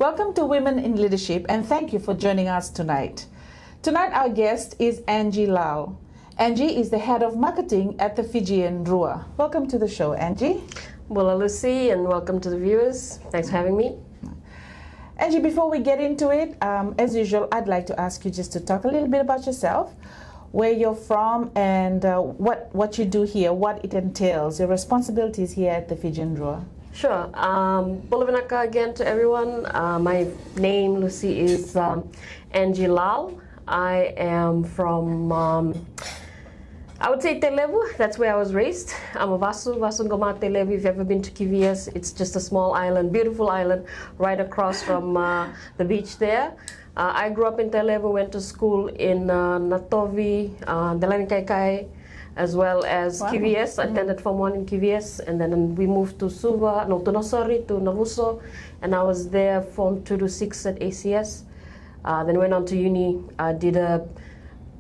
Welcome to Women in Leadership, and thank you for joining us tonight. Tonight our guest is Angie Lal. Angie is the head of marketing at the Fijian Drua. Welcome to the show, Angie. Well, Lucy, and welcome to the viewers. Thanks for having me. Angie, before we get into it, as usual, I'd like to ask you just to talk a little bit about yourself, where you're from, and what you do here, what it entails, your responsibilities here at the Fijian Drua. Sure. Bulavinaka again to everyone. My name, Lucy, is Angie Lal. I am from, I would say Televu. That's where I was raised. I'm a Vasu Ngoma Televu. If you've ever been to Kivias, it's just a small island, beautiful island, right across from the beach there. I grew up in Televu, went to school in Natovi, Delani Kaikai, as well as Kivias. I attended Form 1 in Kivias, and then we moved to Suva, no, to Nosori, to Navuso, and I was there Form 2 to 6 at ACS. Then went on to uni, did a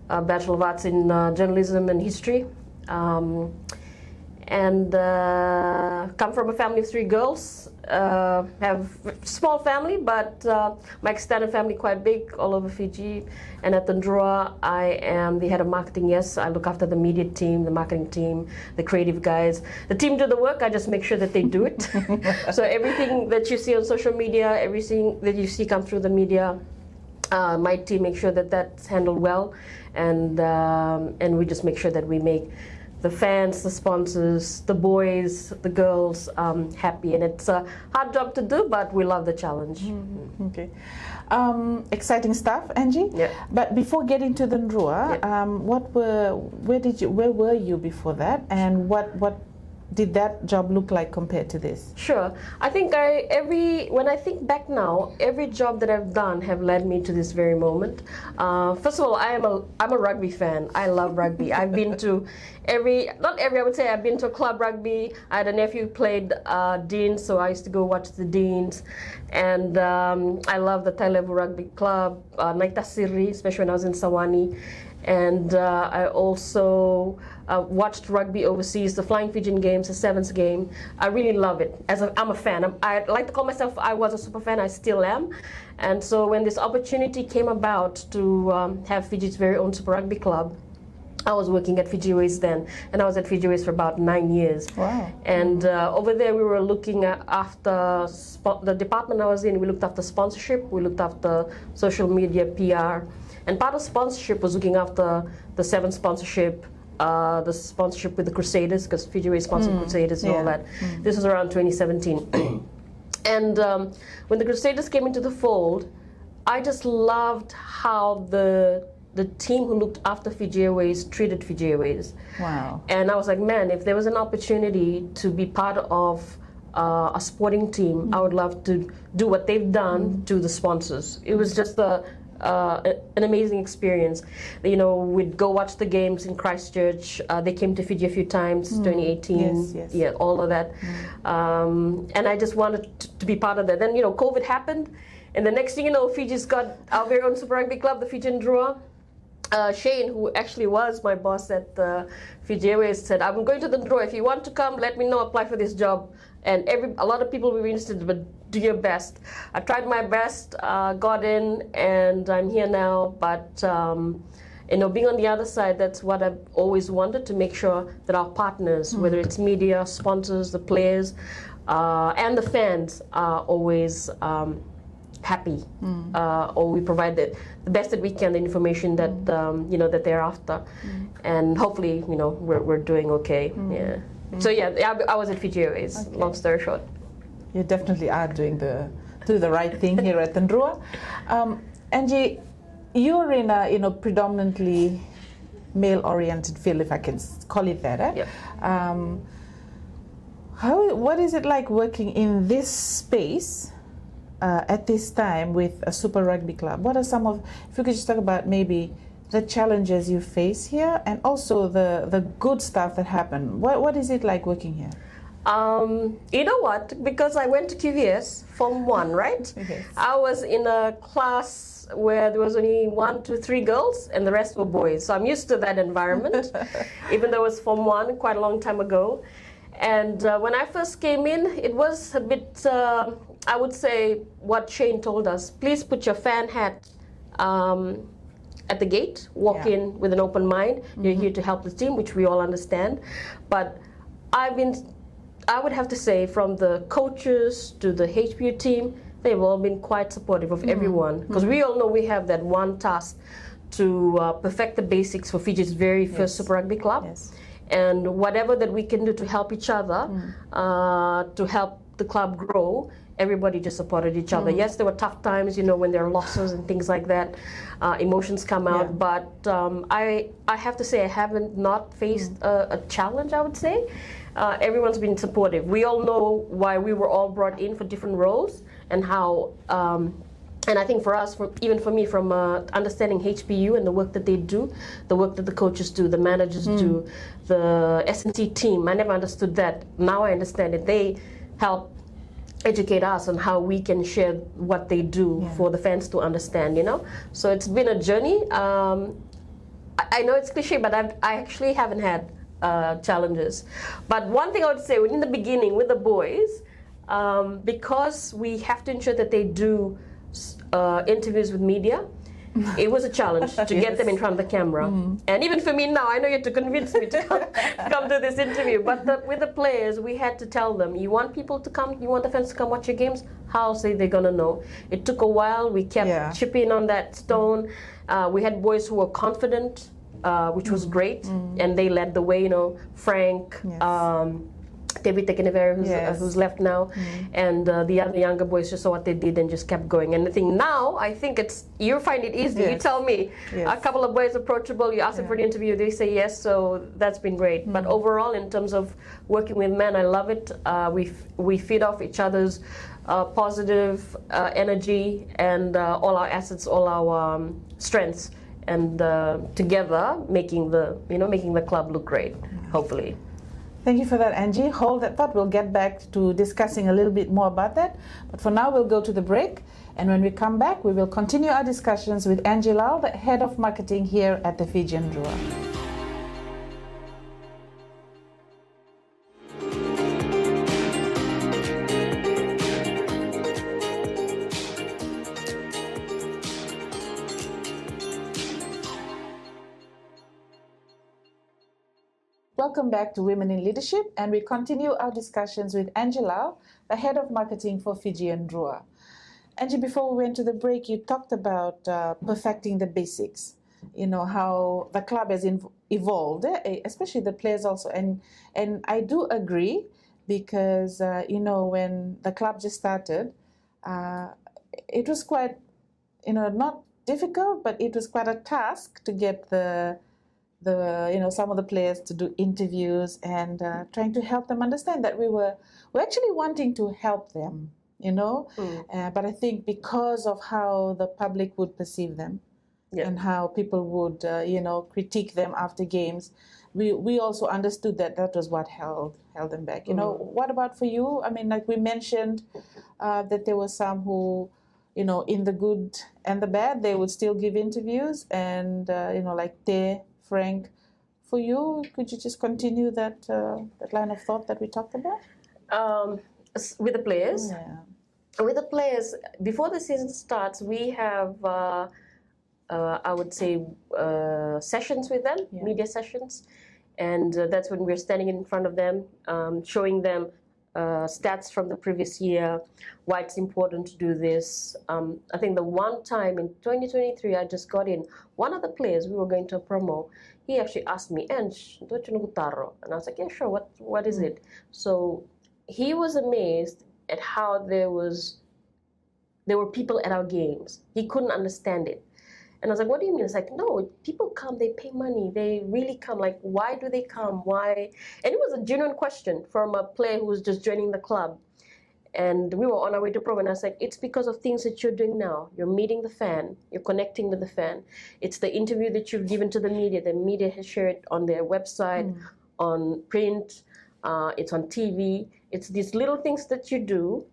Bachelor of Arts in Journalism and History, and come from a family of 3 girls. Have a small family, but my extended family quite big, all over Fiji. And at the Drua, I am the head of marketing. Yes, I look after the media team, the marketing team, the creative guys. The team do the work, I just make sure that they do it. So everything that you see on social media, everything that you see come through the media, my team makes sure that that's handled well, and we just make sure that we make the fans, the sponsors, the boys, the girls happy. And it's a hard job to do, but we love the challenge. Mm-hmm. Okay. Exciting stuff, Angie. Yeah. But before getting to the Drua, where were you before that, and what did that job look like compared to this? Sure. I think when I think back now, every job that I've done have led me to this very moment. First of all, I'm a rugby fan. I love rugby. I've been to I would say I've been to a club rugby. I had a nephew who played Deans, so I used to go watch the Deans. And I love the Televu Rugby Club, Naita Siri, especially when I was in Sawani. And I also watched rugby overseas, the Flying Fijian Games, the Sevens game. I really love it. I'm a fan. I like to call myself, I was a super fan, I still am. And so when this opportunity came about to have Fiji's very own Super Rugby Club, I was working at Fiji Airways then, and I was at Fiji Airways for about 9 years. Wow. And over there we were looking after the department I was in. We looked after sponsorship, we looked after social media, PR, and part of sponsorship was looking after the Seven sponsorship, the sponsorship with the Crusaders, because Fiji Airways sponsored Crusaders and all that. This was around 2017. And when the Crusaders came into the fold, I just loved how the team who looked after Fiji Airways treated Fiji Airways. Wow. And I was like, man, if there was an opportunity to be part of a sporting team, I would love to do what they've done to the sponsors. It was just an amazing experience. You know, we'd go watch the games in Christchurch. They came to Fiji a few times, 2018. Yes. Yeah, all of that. And I just wanted to be part of that. Then, you know, COVID happened. And the next thing you know, Fiji's got our very own Super Rugby Club, the Fijian Drua. Shane, who actually was my boss at Fiji Airways, said, I'm going to the Drua. If you want to come, let me know, apply for this job. And a lot of people were interested, but do your best. I tried my best, got in, and I'm here now. But you know, being on the other side, that's what I've always wanted, to make sure that our partners, whether it's media, sponsors, the players, and the fans, are always happy, or we provide the best that we can, the information that you know, that they're after, and hopefully, you know, we're doing okay. Yeah. So yeah, I was at Fiji Airways. Okay. Long story short, You definitely are doing the right thing here at the Drua. Angie, you're in a predominantly male-oriented field, if I can call it that. Yep. What is it like working in this space at this time with a Super Rugby Club? What are some of, if you could just talk about maybe the challenges you face here, and also the good stuff that happen. What is it like working here? You know what? Because I went to QVS Form 1, right? Yes. I was in a class where there was only 1, 2, 3 girls, and the rest were boys. So I'm used to that environment, even though it was Form 1 quite a long time ago. And when I first came in, it was a bit I would say what Shane told us, please put your fan hat at the gate, walk in with an open mind. You're here to help the team, which we all understand. But I would have to say, from the coaches to the HPU team, they've all been quite supportive of everyone, because we all know we have that one task to perfect the basics for Fiji's very first Super Rugby club. And whatever that we can do to help each other, to help the club grow, everybody just supported each other. Yes, there were tough times, you know, when there are losses and things like that. Emotions come out, but I have to say I haven't not faced a challenge, I would say. Everyone's been supportive. We all know why we were all brought in for different roles and how, and I think for us, even for me, from understanding HPU and the work that they do, the work that the coaches do, the managers do, the S&T team, I never understood that. Now I understand it. They help educate us on how we can share what they do for the fans to understand, you know? So it's been a journey. I know it's cliche, but I actually haven't had challenges. But one thing I would say, in the beginning with the boys, because we have to ensure that they do interviews with media, it was a challenge to get them in front of the camera. And even for me now, I know you had to convince me to come to this interview. But with the players, we had to tell them, you want people to come, you want the fans to come watch your games? How say they're going to know? It took a while. We kept chipping on that stone. We had boys who were confident, which was great. And they led the way, you know, Frank, David Tekenevere, who's left now, and the other younger boys just saw what they did and just kept going. And I think now, I think you find it easy. You tell me, a couple of boys approachable, you ask them for the interview, they say yes, so that's been great. But overall, in terms of working with men, I love it. We feed off each other's positive energy and all our assets, all our strengths, and together making the club look great, hopefully. Thank you for that, Angie. Hold that thought. We'll get back to discussing a little bit more about that. But for now, we'll go to the break. And when we come back, we will continue our discussions with Angie Lal, the head of marketing here at the Fijian Drua. Welcome back to Women in Leadership, and we continue our discussions with Angie Lal, the head of marketing for Fijian Drua. Angie, before we went to the break, you talked about perfecting the basics, you know, how the club has evolved, especially the players also. And I do agree because, you know, when the club just started, it was quite, you know, not difficult, but it was quite a task to get some of the players to do interviews and trying to help them understand that we're actually wanting to help them, you know. But I think because of how the public would perceive them and how people would, critique them after games, we also understood that was what held them back. You know, what about for you? I mean, like we mentioned that there were some who, you know, in the good and the bad, they would still give interviews and, like Frank, for you, could you just continue that line of thought that we talked about? With the players? With the players, before the season starts, we have, I would say, sessions with them, media sessions. And that's when we're standing in front of them, showing them stats from the previous year, why it's important to do this. I think the one time in 2023, I just got in, one of the players, we were going to a promo, he actually asked me, Ange, and I was like, yeah, sure, what is it? So he was amazed at how there were people at our games. He couldn't understand it. And I was like, what do you mean? It's like, no, people come, they pay money, they really come. Like, why do they come? Why? And it was a genuine question from a player who was just joining the club. And we were on our way to pro, and I was like, it's because of things that you're doing now. You're meeting the fan, you're connecting with the fan. It's the interview that you've given to the media has shared it on their website, on print, it's on TV. It's these little things that you do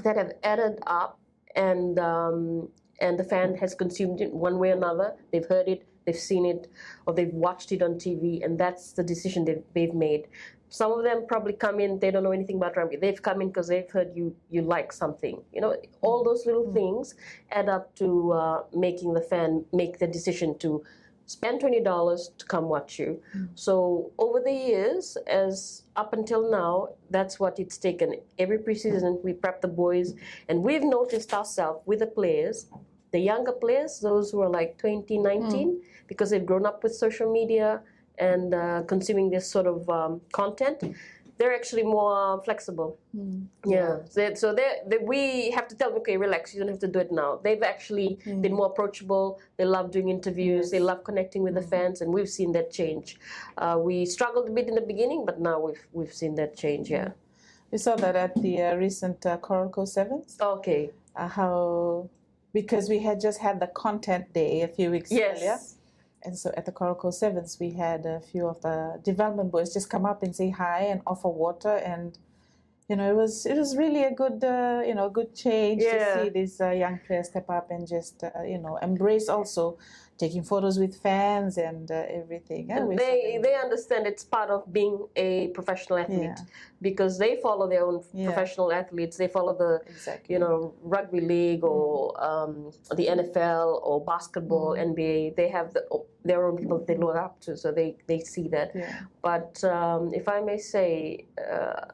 that have added up, and the fan has consumed it one way or another. They've heard it, they've seen it, or they've watched it on TV, and that's the decision they've made some of them probably come in, they don't know anything about rugby. They've come in because they've heard you like something. You know, all those little things add up to making the fan make the decision to spend $20 to come watch you. So over the years, as up until now, that's what it's taken. Every preseason, we prep the boys, and we've noticed ourselves with the players, the younger players, those who are like 20, 19, because they've grown up with social media and consuming this sort of content, they're actually more flexible. Yeah. So we have to tell them, okay, relax, you don't have to do it now. They've actually been more approachable. They love doing interviews. They love connecting with the fans, and we've seen that change. We struggled a bit in the beginning, but now we've seen that change, yeah. We saw that at the recent Coral Coast Sevens. Okay. Because we had just had the content day a few weeks earlier. And so at the Coral Coast Sevens, we had a few of the development boys just come up and say hi and offer water, and you know, it was really a good good change to see these young players step up and just embrace also taking photos with fans and everything. And they understand it's part of being a professional athlete because they follow their own professional athletes. They follow the rugby league or the NFL or basketball, NBA. They have their own people they look up to, so they see that. But if I may say,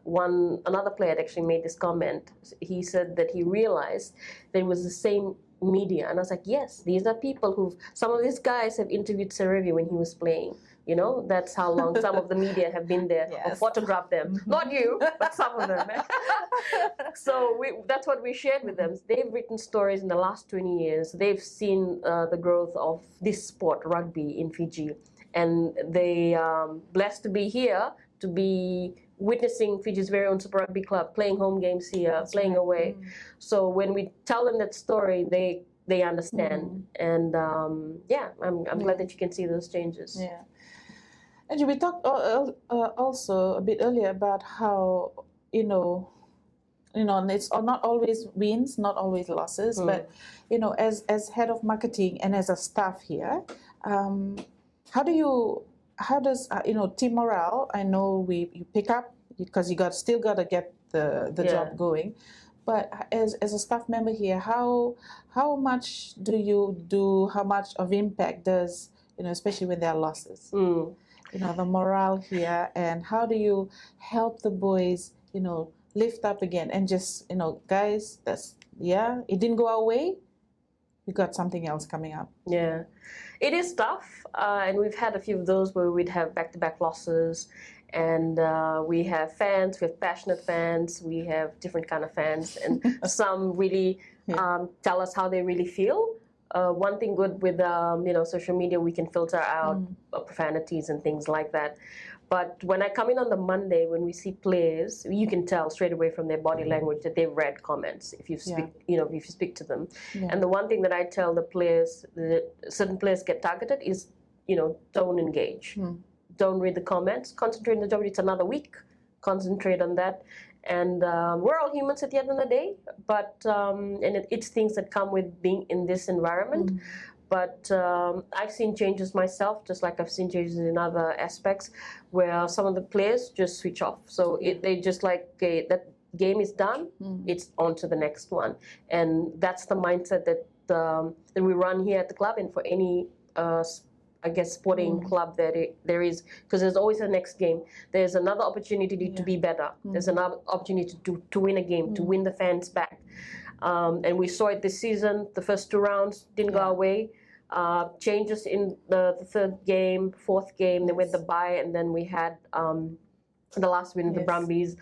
another player had actually made this comment. He said that he realized that it was the same media, and I was like, yes, these are people some of these guys have interviewed Serevi when he was playing. You know, that's how long some of the media have been there or photographed them. Not you, but some of them. So that's what we shared with them. They've written stories in the last 20 years. They've seen the growth of this sport, rugby, in Fiji. And they are blessed to be here, to be witnessing Fiji's very own Super Rugby Club, playing home games here, playing away. So when we tell them that story, they understand. And I'm glad that you can see those changes. Yeah. Angie, we talked also a bit earlier about how, it's not always wins, not always losses, but, as head of marketing and as a staff here, how does team morale? I know you pick up because you still got to get the job going, but as a staff member here, how much do you do? How much of impact does especially when there are losses? The morale here, and how do you help the boys lift up again and just guys, it didn't go our way. We got something else coming up. Yeah, it is tough, and we've had a few of those where we'd have back-to-back losses, and we have fans, we have passionate fans, we have different kind of fans, and some really tell us how they really feel. One thing good with social media, we can filter out profanities and things like that. But when I come in on the Monday, when we see players, you can tell straight away from their body language that they've read comments if you speak, if you speak to them. And the one thing that I tell the players, that certain players get targeted, is don't engage, don't read the comments, concentrate on the job. It's another week, concentrate on that. And we're all humans at the end of the day, but it's things that come with being in this environment. But I've seen changes myself, just like I've seen changes in other aspects, where some of the players just switch off. So they just like, okay, that game is done, it's on to the next one. And that's the mindset that we run here at the club, and for any sporting club that there is, because there's always a next game. There's another opportunity to be better. There's another opportunity to win a game, to win the fans back. And we saw it this season. The first 2 rounds didn't go our way. Changes in the third game, fourth game, then with the bye, and then we had the last win, the Brumbies.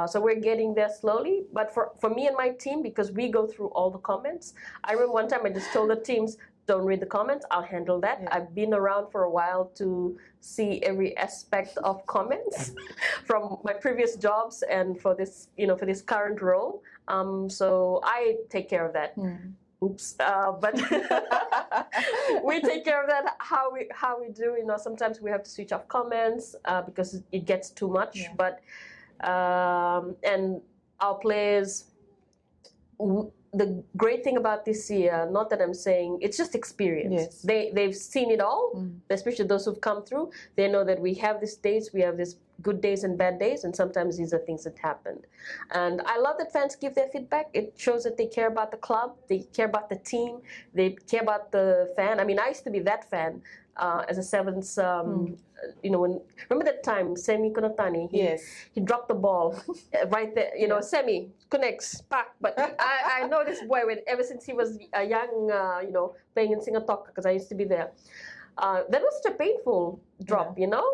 So we're getting there slowly. But for me and my team, because we go through all the comments, I remember one time I just told the teams, don't read the comments, I'll handle that. I've been around for a while to see every aspect of comments from my previous jobs and for this, for this current role. So I take care of that. Oops, but we take care of that. How we do, sometimes we have to switch off comments because it gets too much. But and our players. The great thing about this year, not that I'm saying, it's just experience. They've seen it all, especially those who've come through. They know that we have these dates, we have this good days and bad days, and sometimes these are things that happened. And I love that fans give their feedback. It shows that they care about the club, they care about the team, they care about the fan. I mean, I used to be that fan as a Sevens. You know, remember that time Semi Konatani? He dropped the ball right there. You know, Semi connects back. But I know this boy ever since he was a young, you know, playing in Singapore, because I used to be there. That was such a painful drop, you know,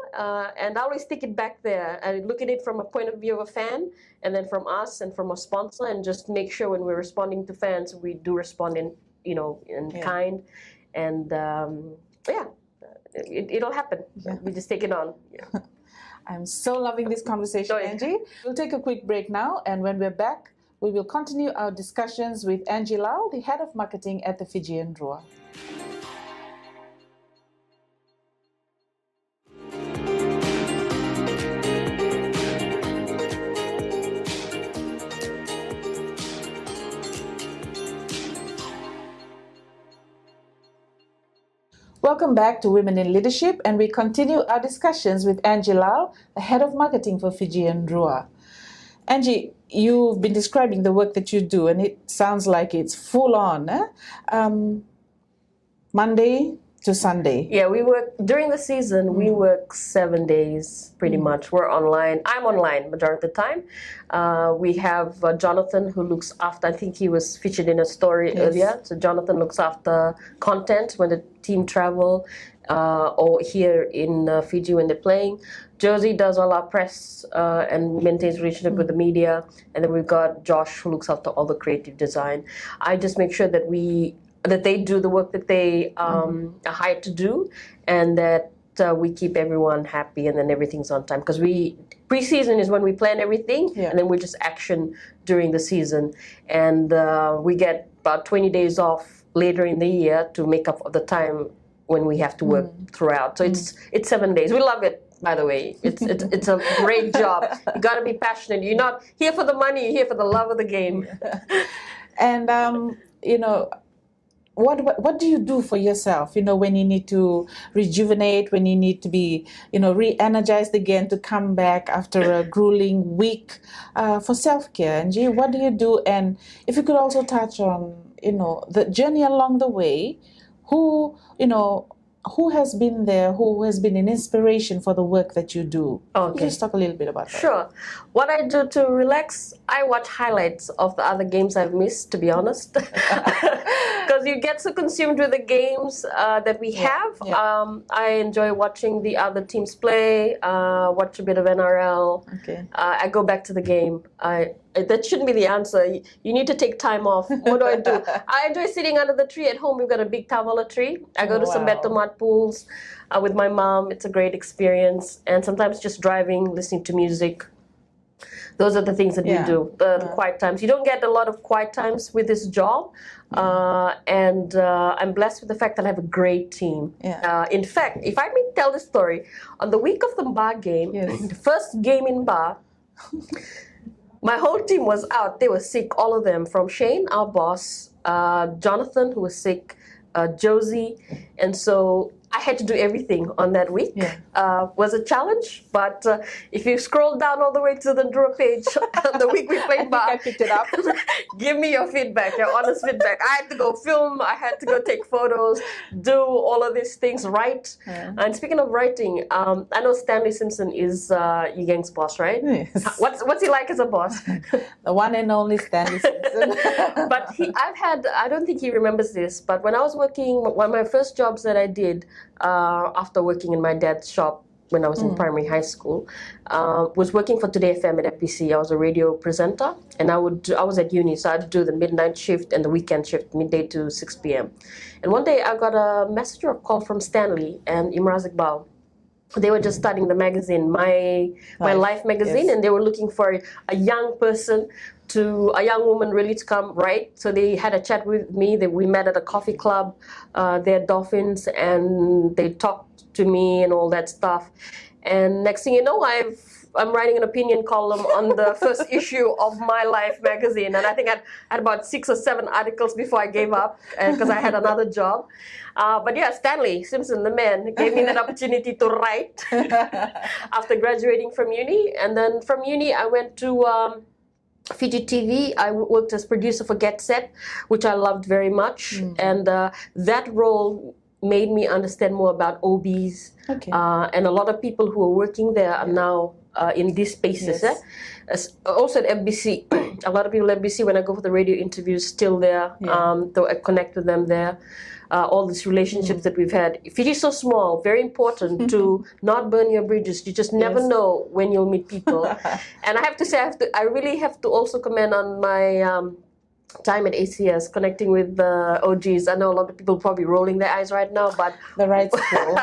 and I always take it back there. I look at it from a point of view of a fan, and then from us and from a sponsor, and just make sure when we're responding to fans, we do respond in, you know, in kind, and yeah, it'll happen. We just take it on. Yeah. I'm so loving this conversation, Angie. We'll take a quick break now, and when we're back, we will continue our discussions with Angie Lal, the head of marketing at the Fijian Drua. Welcome back to Women in Leadership, and we continue our discussions with Angie Lal, the head of marketing for Fijian Drua. Angie, you've been describing the work that you do, and it sounds like it's full on, Monday to Sunday. Yeah, we work during the season. We work 7 days pretty much. We're online. I'm online majority of the time. We have Jonathan, who looks after, I think he was featured in a story earlier. So Jonathan looks after content when the team travel or here in Fiji when they're playing. Josie does all our press and maintains relationship with the media. And then we've got Josh, who looks after all the creative design. I just make sure that they do the work that they are hired to do, and that we keep everyone happy, and then everything's on time. Because pre-season is when we plan everything, and then we just action during the season. And we get about 20 days off later in the year to make up for the time when we have to work throughout. So it's 7 days. We love it. By the way, it's a great job. You got to be passionate. You're not here for the money. You're here for the love of the game. And you know, what do you do for yourself, you know, when you need to rejuvenate, when you need to be, you know, re-energized again to come back after a grueling week for self-care? Angie, what do you do? And if you could also touch on, you know, the journey along the way, who has been there, who has been an inspiration for the work that you do? Okay. Just talk a little bit about that. Sure. What I do to relax, I watch highlights of the other games I've missed, to be honest. Because you get so consumed with the games that we have. I enjoy watching the other teams play, watch a bit of NRL. Okay. I go back to the game. That shouldn't be the answer. You need to take time off. What do I do? I enjoy sitting under the tree at home. We've got a big Tavala tree. I go to some better mud pools with my mom. It's a great experience. And sometimes just driving, listening to music. Those are the things that we do, the quiet times. You don't get a lot of quiet times with this job. And I'm blessed with the fact that I have a great team. In fact, if I may tell this story, on the week of the Ba game, the first game in Ba, my whole team was out. They were sick, all of them, from Shane, our boss, Jonathan, who was sick, Josie. And so I had to do everything on that week. Was a challenge, but if you scroll down all the way to the Drua page on the week we played Ba, I picked it up. Give me your feedback, your honest feedback. I had to go film, I had to go take photos, do all of these things, write. And speaking of writing, I know Stanley Simpson is Yigang's boss, right? Yes. What's he like as a boss? The one and only Stanley Simpson. But I don't think he remembers this, but when I was working, one of my first jobs that I did, after working in my dad's shop when I was in primary high school, was working for Today FM at FPC. I was a radio presenter, and I was at uni, so I'd do the midnight shift and the weekend shift, midday to 6 p.m. And one day I got a message or a call from Stanley and Imraz Iqbal. They were just starting the magazine, My Life magazine, and they were looking for a young person, a young woman really to come write. So they had a chat with me. We met at a coffee club. They're Dolphins, and they talked to me and all that stuff. And next thing you know, I've I'm writing an opinion column on the first issue of My Life magazine, and I think I had about 6 or 7 articles before I gave up because I had another job. But yeah, Stanley Simpson, the man, gave me that opportunity to write after graduating from uni. And then from uni, I went to Fiji TV. I worked as producer for Get Set, which I loved very much. And that role made me understand more about OBs. Okay. And a lot of people who are working there are now in these spaces. Also at FBC, a lot of people at FBC, when I go for the radio interviews, still there. So I connect with them there. All these relationships that we've had. Fiji is so small, very important to not burn your bridges. You just never know when you'll meet people. And I have to say, I really have to also comment on my time at ACS, connecting with the OGs. I know a lot of people probably rolling their eyes right now, but the right school.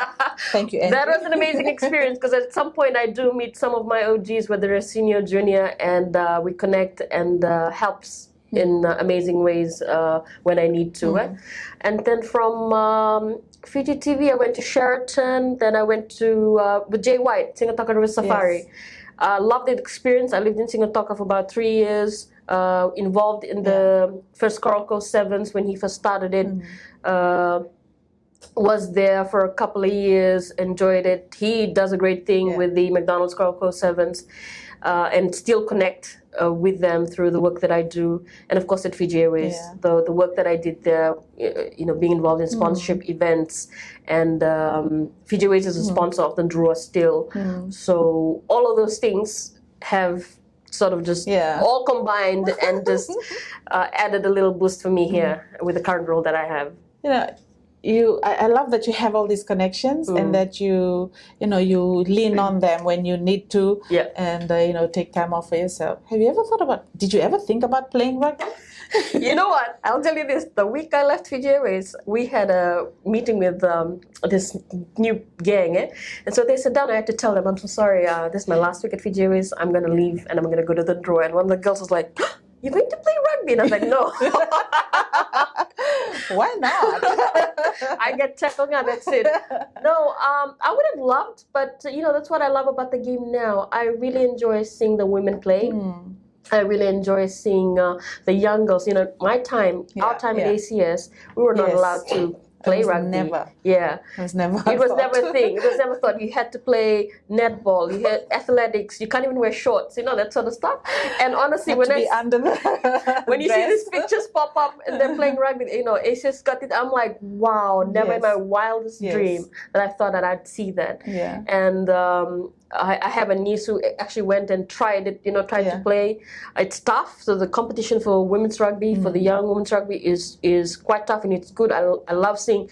Thank you, Angie. That was an amazing experience because at some point I do meet some of my OGs, whether they're senior, junior, and we connect and helps in amazing ways when I need to. And then from Fiji TV, I went to Sheraton. Then I went to with Jay White, Singatoka River Safari. Loved the experience. I lived in Singatoka for about 3 years. Involved in the first Coral Coast Sevens when he first started it. Was there for a couple of years. Enjoyed it. He does a great thing with the McDonald's Coral Coast Sevens, and still connect with them through the work that I do, and of course at Fiji Airways, the work that I did there, being involved in sponsorship events, and Fiji Airways is a sponsor of the Drua still, so all of those things have sort of just all combined and just added a little boost for me here with the current role that I have. I love that you have all these connections and that you lean on them when you need to and take time off for yourself. Have you ever did you ever think about playing rugby? You know what? I'll tell you this. The week I left Fiji Airways, we had a meeting with this new gang. And so they sat down. I had to tell them, I'm so sorry. This is my last week at Fiji Airways. I'm going to leave and I'm going to go to the Drua. And one of the girls was like, you're going to play rugby? And I was like, no. Why not? I get tackled on, that's it. No, I would have loved, but that's what I love about the game now. I really enjoy seeing the women play. I really enjoy seeing the young girls. My time, our time at ACS, we were not allowed to play rugby. Never. Yeah. It was never a thing. It was never thought. You had to play netball. You had athletics. You can't even wear shorts. That sort of stuff. And honestly, when you see these pictures pop up and they're playing rugby, ACS got it. I'm like, wow, never in my wildest dream that I thought that I'd see that. Yeah. And I have a niece who actually went and tried it, tried to play. It's tough. So the competition for women's rugby, for the young women's rugby is quite tough, and it's good. I love seeing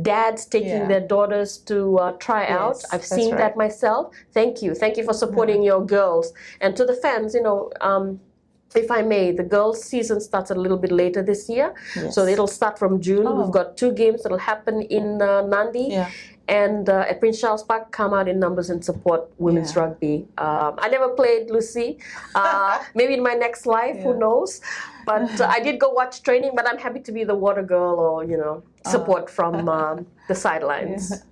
dads taking their daughters to try out. I've seen that myself. Thank you for supporting your girls. And to the fans, if I may, the girls' season starts a little bit later this year. So it'll start from June. We've got 2 games that'll happen in Nandi. And at Prince Charles Park, come out in numbers and support women's rugby. I never played, Lucy. Maybe in my next life, who knows? But I did go watch training, but I'm happy to be the water girl or, support from the sidelines.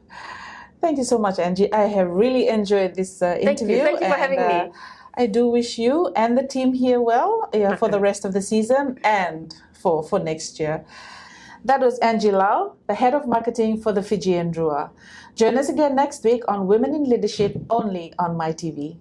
Thank you so much, Angie. I have really enjoyed this interview. Thank you for having me. I do wish you and the team here well for the rest of the season and for next year. That was Angie Lal, the head of marketing for the Fijian Drua. Join us again next week on Women in Leadership, only on MaiTV.